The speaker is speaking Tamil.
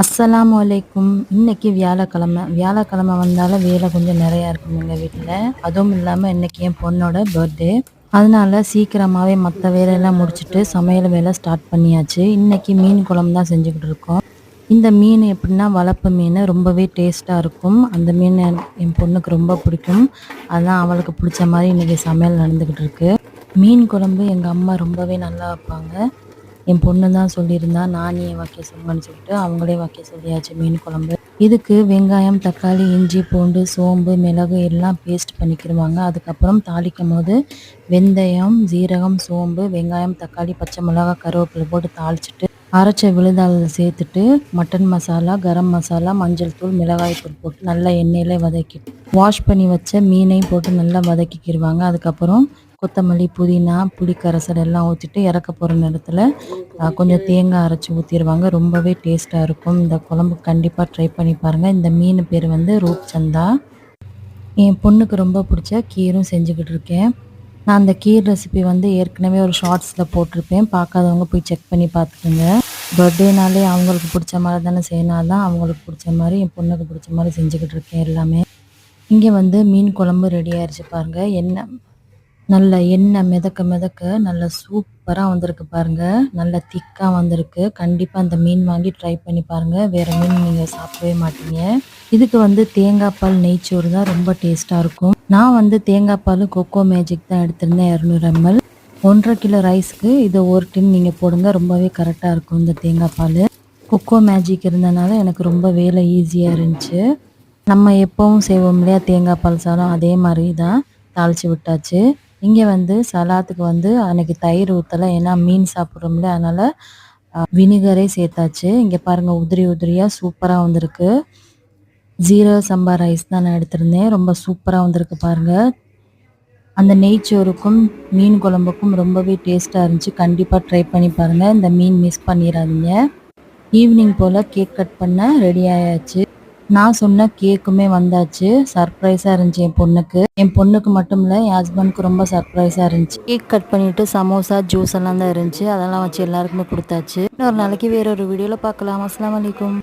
அஸ்ஸலாமு அலைக்கும். இன்னைக்கு வியாழக்கிழமை. வியாழக்கிழமை வந்தாலே வேலை கொஞ்சம் நிறையா இருக்கும் எங்கள் வீட்டில். அதுவும் இல்லாமல் இன்னைக்கு என் பொண்ணோட பர்த்டே. அதனால சீக்கிரமாகவே மற்ற வேலையெல்லாம் முடிச்சுட்டு சமையல் வேலை ஸ்டார்ட் பண்ணியாச்சு. இன்னைக்கு மீன் குழம்பு தான் செஞ்சுக்கிட்டு இருக்கோம். இந்த மீன் எப்படின்னா வளர்ப்பு மீன் ரொம்பவே டேஸ்ட்டாக இருக்கும். அந்த மீன் என் பொண்ணுக்கு ரொம்ப பிடிக்கும். அதான் அவளுக்கு பிடிச்ச மாதிரி இன்னைக்கு சமையல் நடந்துக்கிட்டு இருக்கு. மீன் குழம்பு எங்கள் அம்மா ரொம்பவே நல்லா வைப்பாங்க. என் பொண்ணு தான் சொல்லியிருந்தா நானே வைக்க சொல்லுங்கன்னு சொல்லிட்டு அவங்களே வைக்க சொல்லியாச்சு மீன் குழம்பு. இதுக்கு வெங்காயம், தக்காளி, இஞ்சி, பூண்டு, சோம்பு, மிளகு எல்லாம் பேஸ்ட் பண்ணிக்கிடுவாங்க. அதுக்கப்புறம் தாளிக்கும் போது வெந்தயம், ஜீரகம், சோம்பு, வெங்காயம், தக்காளி, பச்சை மிளகாய், கருவேப்பிலை போட்டு தாளிச்சிட்டு அரைச்ச விழுதால் சேர்த்துட்டு மட்டன் மசாலா, கரம் மசாலா, மஞ்சள் தூள், மிளகாய் தூள் போட்டு நல்லா எண்ணெயிலே வதக்கிட்டு வாஷ் பண்ணி வச்ச மீனையும் போட்டு நல்லா வதக்கிக்கிடுவாங்க. அதுக்கப்புறம் கொத்தமல்லி, புதினா, புளி கரைசல் எல்லாம் ஊற்றிட்டு இறக்க போகிற நேரத்தில் கொஞ்சம் தேங்காய் அரைச்சி ஊற்றிடுவாங்க. ரொம்பவே டேஸ்ட்டாக இருக்கும். இந்த குழம்பு கண்டிப்பாக ட்ரை பண்ணி பாருங்கள். இந்த மீன் பேர் வந்து ரூப்சந்தா. என் பொண்ணுக்கு ரொம்ப பிடிச்ச கீரும் செஞ்சுக்கிட்டு இருக்கேன். நான் அந்த கீர் ரெசிபி வந்து ஏற்கனவே ஒரு ஷார்ட்ஸில் போட்டிருப்பேன். பார்க்காதவங்க போய் செக் பண்ணி பார்த்துக்குங்க. பர்த்டேனாலே அவங்களுக்கு பிடிச்ச மாதிரி தானே செய்யணும். தான் அவங்களுக்கு பிடிச்ச மாதிரி என் பொண்ணுக்கு பிடிச்ச மாதிரி செஞ்சுக்கிட்டு இருக்கேன் எல்லாமே. இங்கே வந்து மீன் குழம்பு ரெடி ஆயிடுச்சு பாருங்கள். நல்ல எண்ணெய் மிதக்க மிதக்க நல்ல சூப்பராக வந்திருக்கு பாருங்கள். நல்ல திக்காக வந்திருக்கு. கண்டிப்பாக அந்த மீன் வாங்கி ட்ரை பண்ணி பாருங்கள். வேறு மீன் நீங்கள் சாப்பிடவே மாட்டீங்க. இதுக்கு வந்து தேங்காய் பால், நெய்ச்சோறு தான் ரொம்ப டேஸ்ட்டாக இருக்கும். நான் வந்து தேங்காய் பால் கொக்கோ மேஜிக் தான் எடுத்திருந்தேன் 200 ml. 1.5 கிலோ ரைஸ்க்கு இதை ஒரு டின் நீங்கள் போடுங்க. ரொம்பவே கரெக்டாக இருக்கும் இந்த தேங்காய் பால். கொக்கோ மேஜிக் இருந்தனால எனக்கு ரொம்ப வேலை ஈஸியாக இருந்துச்சு. நம்ம எப்போவும் செய்வோம் இல்லையா தேங்காய் பால் சாதம், அதே மாதிரி தான் தாளித்து விட்டாச்சு. இங்கே வந்து சலாத்துக்கு வந்து அன்றைக்கி தயிர் ஊற்றலை, ஏன்னா மீன் சாப்பிட்றோம்ல, அதனால் வினிகரே சேர்த்தாச்சு. இங்கே பாருங்கள் உதிரி உதிரியாக சூப்பராக வந்திருக்கு. ஜீரக சம்பா ரைஸ் தான் நான் எடுத்திருந்தேன். ரொம்ப சூப்பராக வந்திருக்கு பாருங்கள். அந்த நெய்ச்சோறுக்கும் மீன் குழம்புக்கும் ரொம்பவே டேஸ்ட்டாக இருந்துச்சு. கண்டிப்பாக ட்ரை பண்ணி பாருங்கள். இந்த மீன் மிஸ் பண்ணிடாதீங்க. ஈவினிங் போல் கேக் கட் பண்ண ரெடி ஆயாச்சு. நான் சொன்ன கேக்குமே வந்தாச்சு. சர்ப்ரைஸாக இருந்துச்சு என் பொண்ணுக்கு மட்டும் இல்லை, என் ஹஸ்பண்டுக்கு ரொம்ப சர்ப்ரைஸாக இருந்துச்சு. கேக் கட் பண்ணிவிட்டு சமோசா, ஜூஸ் எல்லாம் தான் இருந்துச்சு. அதெல்லாம் வச்சு எல்லாருக்குமே கொடுத்தாச்சு. இன்னொரு நாளைக்கு வேற ஒரு வீடியோவில் பார்க்கலாம். அஸ்ஸலாமு அலைக்கும்.